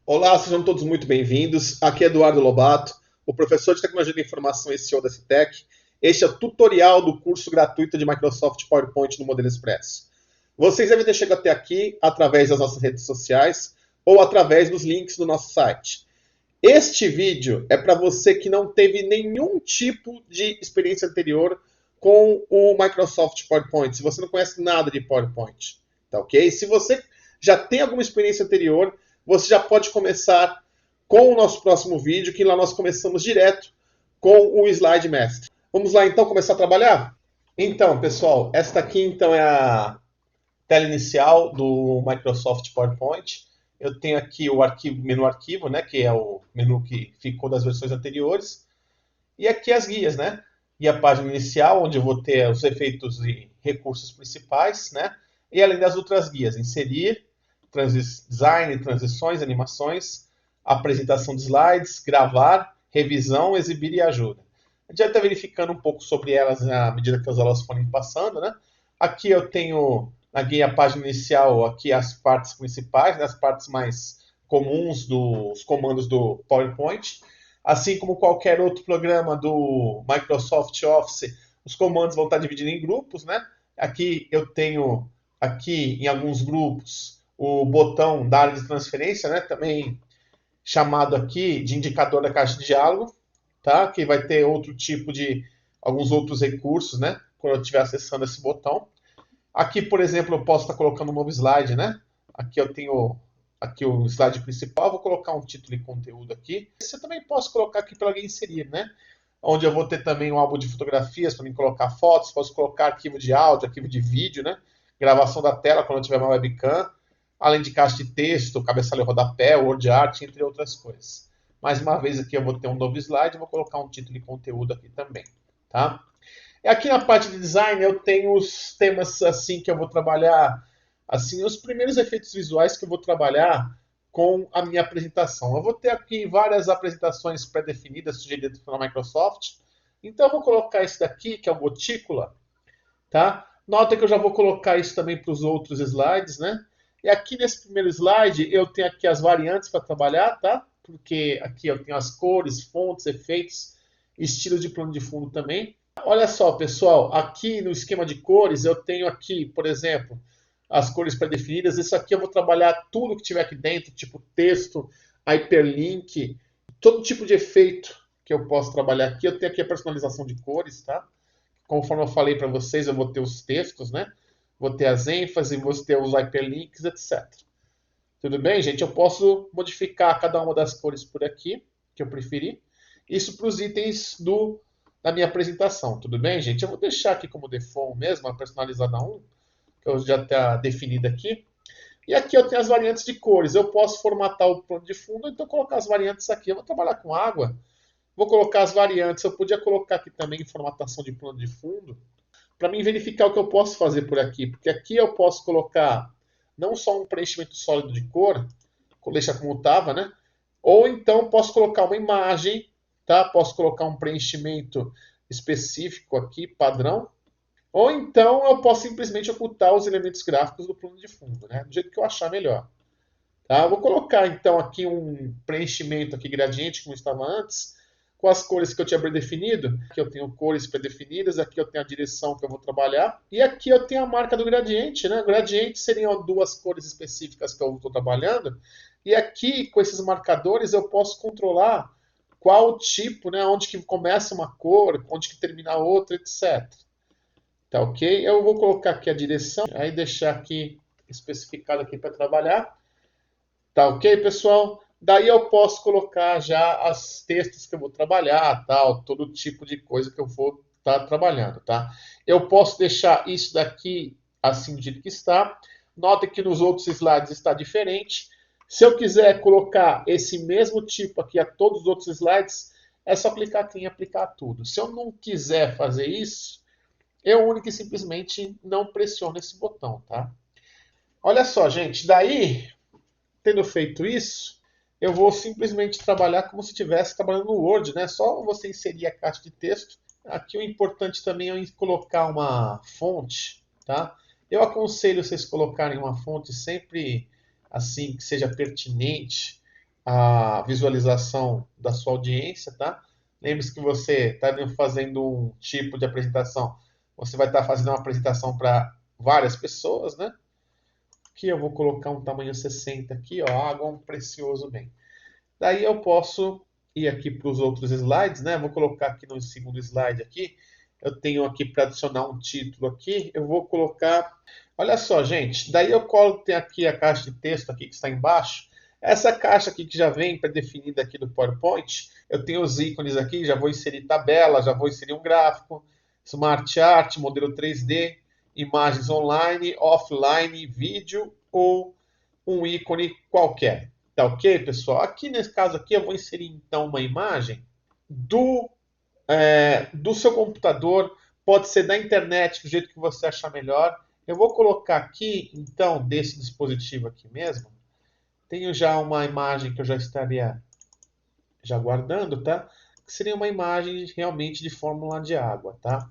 Olá, sejam todos muito bem-vindos. Aqui é Eduardo Lobato, o professor de Tecnologia da Informação e CEO da Citec. Este é o tutorial do curso gratuito de Microsoft PowerPoint no Modelo Expresso. Vocês devem ter chegado até aqui através das nossas redes sociais ou através dos links do nosso site. Este vídeo é para você que não teve nenhum tipo de experiência anterior com o Microsoft PowerPoint, se você não conhece nada de PowerPoint, tá ok? Se você já tem alguma experiência anterior, você já pode começar com o nosso próximo vídeo, que lá nós começamos direto com o Slide Mestre. Vamos lá então começar a trabalhar? Então, pessoal, esta aqui então é a tela inicial do Microsoft PowerPoint. Eu tenho aqui o arquivo, menu arquivo, né, que é o menu que ficou das versões anteriores. E aqui as guias, né? E a página inicial, onde eu vou ter os efeitos e recursos principais, né? E além das outras guias, inserir, design, transições, animações, apresentação de slides, gravar, revisão, exibir e ajuda. A gente já está verificando um pouco sobre elas à medida que as aulas forem passando, né? Aqui eu tenho na guia, a página inicial, aqui as partes principais, né? As partes mais comuns dos comandos do PowerPoint. Assim como qualquer outro programa do Microsoft Office, os comandos vão estar divididos em grupos, né? Aqui eu tenho, aqui em alguns grupos, o botão da área de transferência, né? Também chamado aqui de indicador da caixa de diálogo, tá? Que vai ter outro tipo de, alguns outros recursos, né? Quando eu estiver acessando esse botão. Aqui, por exemplo, eu posso estar colocando um novo slide, né? Aqui eu tenho aqui o slide principal, vou colocar um título e conteúdo aqui. Você também posso colocar aqui para alguém inserir, né? Onde eu vou ter também um álbum de fotografias para mim colocar fotos, posso colocar arquivo de áudio, arquivo de vídeo, né? Gravação da tela quando eu tiver uma webcam, além de caixa de texto, cabeçalho rodapé, word art, entre outras coisas. Mais uma vez aqui eu vou ter um novo slide, vou colocar um título e conteúdo aqui também, tá? Aqui na parte de design eu tenho os temas assim que eu vou trabalhar, assim, os primeiros efeitos visuais que eu vou trabalhar com a minha apresentação. Eu vou ter aqui várias apresentações pré-definidas sugeridas pela Microsoft. Então eu vou colocar esse daqui, que é o Gotícula, tá? Nota que eu já vou colocar isso também para os outros slides, né? E aqui nesse primeiro slide eu tenho aqui as variantes para trabalhar, tá? Porque aqui eu tenho as cores, fontes, efeitos, estilos de plano de fundo também. Olha só, pessoal, aqui no esquema de cores eu tenho aqui, por exemplo, as cores pré-definidas. Isso aqui eu vou trabalhar tudo que tiver aqui dentro, tipo texto, hyperlink, todo tipo de efeito que eu posso trabalhar aqui. Eu tenho aqui a personalização de cores, tá? Conforme eu falei para vocês, eu vou ter os textos, né? Vou ter as ênfases, vou ter os hyperlinks, etc. Tudo bem, gente? Eu posso modificar cada uma das cores por aqui, que eu preferir. Isso para os itens da minha apresentação, tudo bem, gente? Eu vou deixar aqui como default mesmo, a personalizada 1, que eu já está definida aqui. E aqui eu tenho as variantes de cores. Eu posso formatar o plano de fundo, então colocar as variantes aqui. Eu vou trabalhar com água, vou colocar as variantes. Eu podia colocar aqui também formatação de plano de fundo, para mim verificar o que eu posso fazer por aqui. Porque aqui eu posso colocar não só um preenchimento sólido de cor, deixar como estava, né? Ou então posso colocar uma imagem, tá? Posso colocar um preenchimento específico aqui, padrão. Ou então eu posso simplesmente ocultar os elementos gráficos do plano de fundo, né? Do jeito que eu achar melhor. Tá? Eu vou colocar então aqui um preenchimento aqui gradiente, como estava antes, com as cores que eu tinha predefinido. Aqui eu tenho cores predefinidas, aqui eu tenho a direção que eu vou trabalhar. E aqui eu tenho a marca do gradiente, né? O gradiente seriam duas cores específicas que eu estou trabalhando. E aqui, com esses marcadores, eu posso controlar qual tipo, né? Onde que começa uma cor, onde que termina a outra, etc. Tá ok? Eu vou colocar aqui a direção, aí deixar aqui especificado aqui para trabalhar. Tá ok, pessoal? Daí eu posso colocar já os textos que eu vou trabalhar, tal, todo tipo de coisa que eu vou estar trabalhando, tá? Eu posso deixar isso daqui assim do jeito que está. Nota que nos outros slides está diferente. Se eu quiser colocar esse mesmo tipo aqui a todos os outros slides, é só clicar aqui em aplicar tudo. Se eu não quiser fazer isso, eu única e simplesmente não pressiono esse botão, tá? Olha só, gente, daí tendo feito isso, eu vou simplesmente trabalhar como se estivesse trabalhando no Word, né? Só você inserir a caixa de texto. Aqui o importante também é colocar uma fonte, tá? Eu aconselho vocês colocarem uma fonte sempre assim que seja pertinente, a visualização da sua audiência, tá? Lembre-se que você está fazendo um tipo de apresentação, você vai estar fazendo uma apresentação para várias pessoas, né? Aqui eu vou colocar um tamanho 60 aqui, ó, água, um precioso bem. Daí eu posso ir aqui para os outros slides, né? Vou colocar aqui no segundo slide aqui. Eu tenho aqui para adicionar um título aqui. Eu vou colocar... Olha só, gente. Daí eu coloco aqui a caixa de texto aqui que está embaixo. Essa caixa aqui que já vem pré-definida aqui do PowerPoint. Eu tenho os ícones aqui. Já vou inserir tabela, já vou inserir um gráfico. Smart Art, modelo 3D, imagens online, offline, vídeo ou um ícone qualquer. Tá ok, pessoal? Aqui nesse caso aqui eu vou inserir então uma imagem do seu computador, pode ser da internet, do jeito que você achar melhor. Eu vou colocar aqui, então, desse dispositivo aqui mesmo. Tenho já uma imagem que eu já estaria já guardando, tá? Que seria uma imagem realmente de fórmula de água, tá?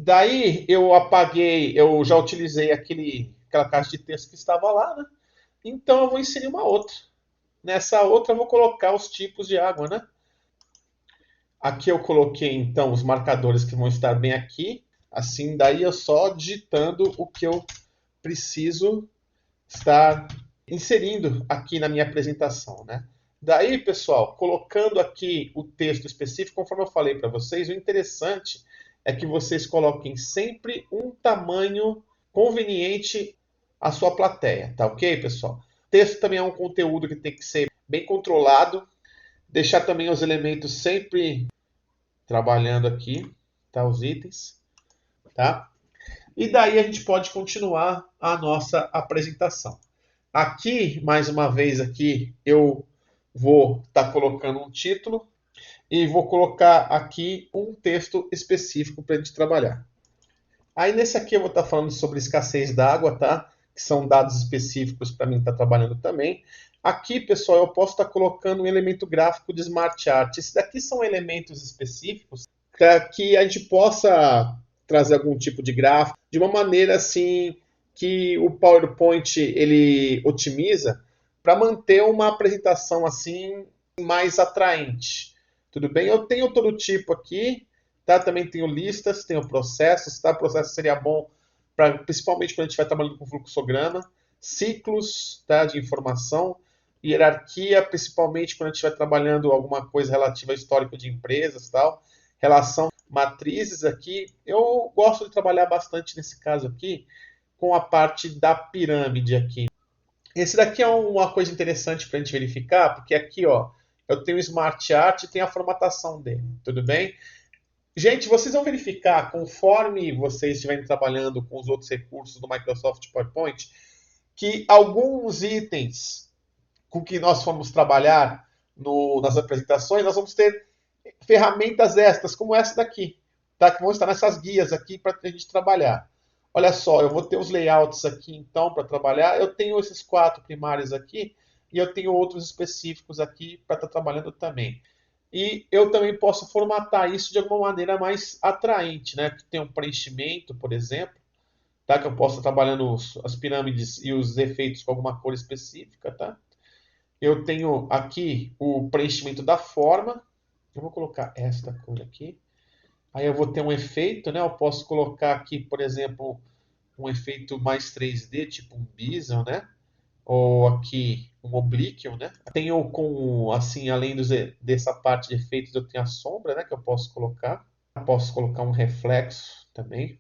Daí eu apaguei, eu já utilizei aquela caixa de texto que estava lá, né? Então eu vou inserir uma outra. Nessa outra eu vou colocar os tipos de água, né? Aqui eu coloquei então os marcadores que vão estar bem aqui. Assim, daí eu só digitando o que eu preciso estar inserindo aqui na minha apresentação, né? Daí, pessoal, colocando aqui o texto específico, conforme eu falei para vocês, o interessante é que vocês coloquem sempre um tamanho conveniente à sua plateia, tá ok, pessoal? Texto também é um conteúdo que tem que ser bem controlado, deixar também os elementos sempre trabalhando aqui, tá? Os itens, tá? E daí a gente pode continuar a nossa apresentação. Aqui, mais uma vez aqui, eu vou estar colocando um título e vou colocar aqui um texto específico para a gente trabalhar. Aí nesse aqui eu vou estar falando sobre escassez d'água, tá? Que são dados específicos para mim estar trabalhando também. Aqui, pessoal, eu posso estar colocando um elemento gráfico de Smart Art. Esses daqui são elementos específicos para que a gente possa trazer algum tipo de gráfico de uma maneira assim que o PowerPoint ele otimiza para manter uma apresentação assim mais atraente. Tudo bem? Eu tenho todo tipo aqui, tá? Também tenho listas, tenho processos, tá? Processo seria bom principalmente quando a gente vai trabalhando com fluxograma, ciclos, tá? De informação, hierarquia, principalmente quando a gente vai trabalhando alguma coisa relativa ao histórico de empresas, tal, relação matrizes aqui. Eu gosto de trabalhar bastante nesse caso aqui com a parte da pirâmide aqui. Esse daqui é uma coisa interessante para a gente verificar, porque aqui, ó, eu tenho o Smart Art e tem a formatação dele, tudo bem? Gente, vocês vão verificar, conforme vocês estiverem trabalhando com os outros recursos do Microsoft PowerPoint, que alguns itens com que nós formos trabalhar nas apresentações, nós vamos ter ferramentas extras, como essa daqui, tá? Que vão estar nessas guias aqui para a gente trabalhar. Olha só, eu vou ter os layouts aqui, então, para trabalhar. Eu tenho esses 4 primários aqui, e eu tenho outros específicos aqui para estar trabalhando também. E eu também posso formatar isso de alguma maneira mais atraente, né? Que tem um preenchimento, por exemplo, tá? Que eu posso estar trabalhando as pirâmides e os efeitos com alguma cor específica, tá? Eu tenho aqui o preenchimento da forma. Eu vou colocar esta cor aqui. Aí eu vou ter um efeito, né? Eu posso colocar aqui, por exemplo, um efeito mais 3D, tipo um bezel, né? Ou aqui um obliquo, né? Tenho com, assim, além dessa parte de efeitos, eu tenho a sombra, né? Que eu posso colocar. Eu posso colocar um reflexo também.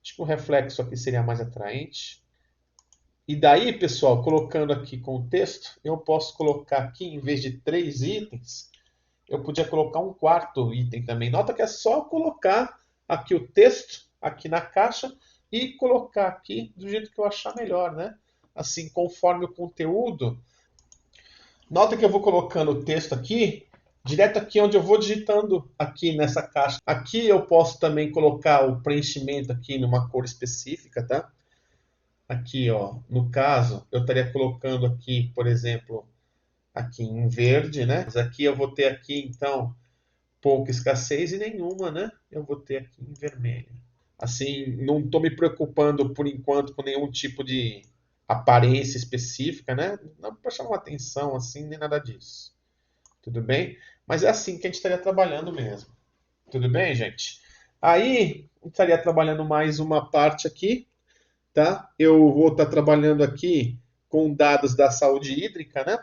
Acho que o reflexo aqui seria mais atraente. E daí, pessoal, colocando aqui com o texto, eu posso colocar aqui, em vez de 3 itens, eu podia colocar um 4º item também. Nota que é só colocar aqui o texto, aqui na caixa, e colocar aqui do jeito que eu achar melhor, né? Assim, conforme o conteúdo. Nota que eu vou colocando o texto aqui, direto aqui onde eu vou digitando aqui nessa caixa. Aqui eu posso também colocar o preenchimento aqui numa cor específica, tá? Aqui, ó, no caso, eu estaria colocando aqui, por exemplo, aqui em verde, né? Mas aqui eu vou ter aqui, então, pouca escassez e nenhuma, né? Eu vou ter aqui em vermelho. Assim, não estou me preocupando por enquanto com nenhum tipo de aparência específica, né? Não para chamar atenção assim, nem nada disso. Tudo bem? Mas é assim que a gente estaria trabalhando mesmo. Tudo bem, gente? Aí, eu estaria trabalhando mais uma parte aqui, tá? Eu vou estar trabalhando aqui com dados da saúde hídrica, né?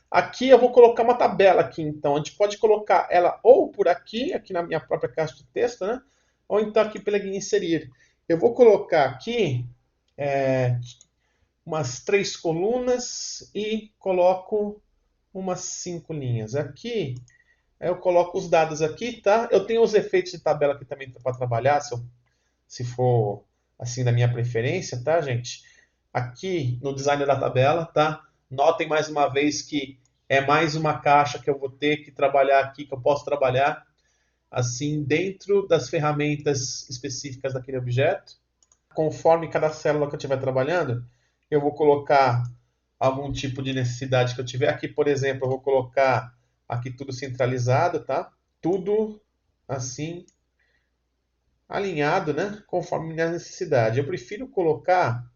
Aqui eu vou colocar uma tabela aqui, então. A gente pode colocar ela ou por aqui, aqui na minha própria caixa de texto, né? Ou então aqui pela inserir. Eu vou colocar aqui umas 3 colunas e coloco umas 5 linhas. Aqui eu coloco os dados aqui, tá? Eu tenho os efeitos de tabela aqui também para trabalhar, se for assim da minha preferência, tá, gente? Aqui no design da tabela, tá? Notem mais uma vez que é mais uma caixa que eu vou ter que trabalhar aqui, que eu posso trabalhar assim dentro das ferramentas específicas daquele objeto. Conforme cada célula que eu estiver trabalhando, eu vou colocar algum tipo de necessidade que eu tiver. Aqui, por exemplo, eu vou colocar aqui tudo centralizado, tá? Tudo assim alinhado, né? Conforme minha necessidade. Eu prefiro colocar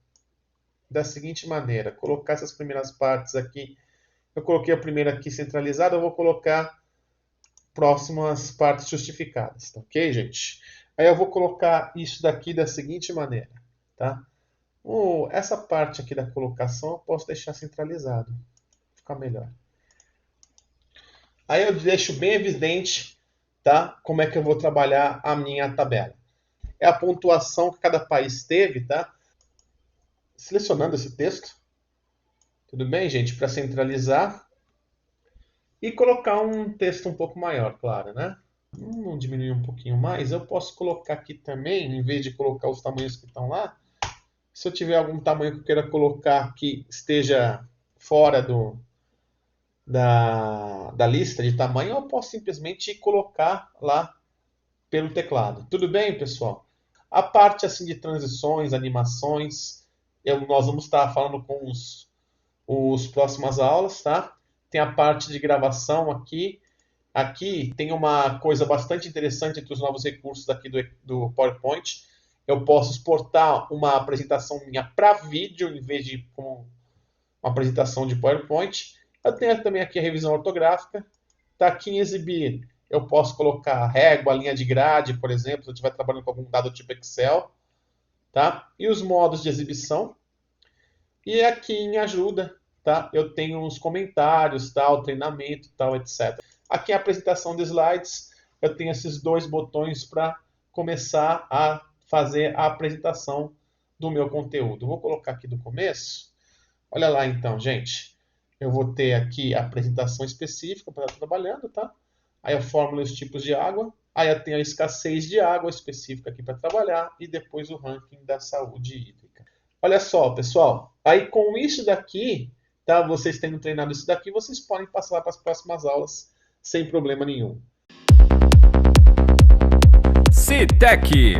da seguinte maneira, colocar essas primeiras partes aqui. Eu coloquei a primeira aqui centralizada, eu vou colocar próximas partes justificadas, tá ok, gente? Aí eu vou colocar isso daqui da seguinte maneira, tá? Essa parte aqui da colocação eu posso deixar centralizado, ficar melhor. Aí eu deixo bem evidente, tá? Como é que eu vou trabalhar a minha tabela. É a pontuação que cada país teve, tá? Selecionando esse texto, tudo bem, gente? Para centralizar e colocar um texto um pouco maior, claro, né? Vamos diminuir um pouquinho mais. Eu posso colocar aqui também, em vez de colocar os tamanhos que estão lá, se eu tiver algum tamanho que eu queira colocar que esteja fora da lista de tamanho, eu posso simplesmente colocar lá pelo teclado. Tudo bem, pessoal? A parte assim de transições, animações, nós vamos estar falando com os próximas aulas, tá? Tem a parte de gravação aqui. Aqui tem uma coisa bastante interessante entre os novos recursos aqui do PowerPoint. Eu posso exportar uma apresentação minha para vídeo, em vez de como uma apresentação de PowerPoint. Eu tenho também aqui a revisão ortográfica. Está aqui em exibir. Eu posso colocar régua, linha de grade, por exemplo, se eu estiver trabalhando com algum dado tipo Excel. Tá? E os modos de exibição. E aqui em ajuda, tá? Eu tenho os comentários, tal, treinamento, tal, etc. Aqui a apresentação de slides, eu tenho esses 2 botões para começar a fazer a apresentação do meu conteúdo. Vou colocar aqui do começo. Olha lá então, gente. Eu vou ter aqui a apresentação específica para estar trabalhando, tá? Aí a fórmula e os tipos de água. Aí eu tenho a escassez de água específica aqui para trabalhar. E depois o ranking da saúde hídrica. Olha só, pessoal. Aí com isso daqui, tá? Vocês tendo treinado isso daqui, vocês podem passar para as próximas aulas sem problema nenhum. CITEC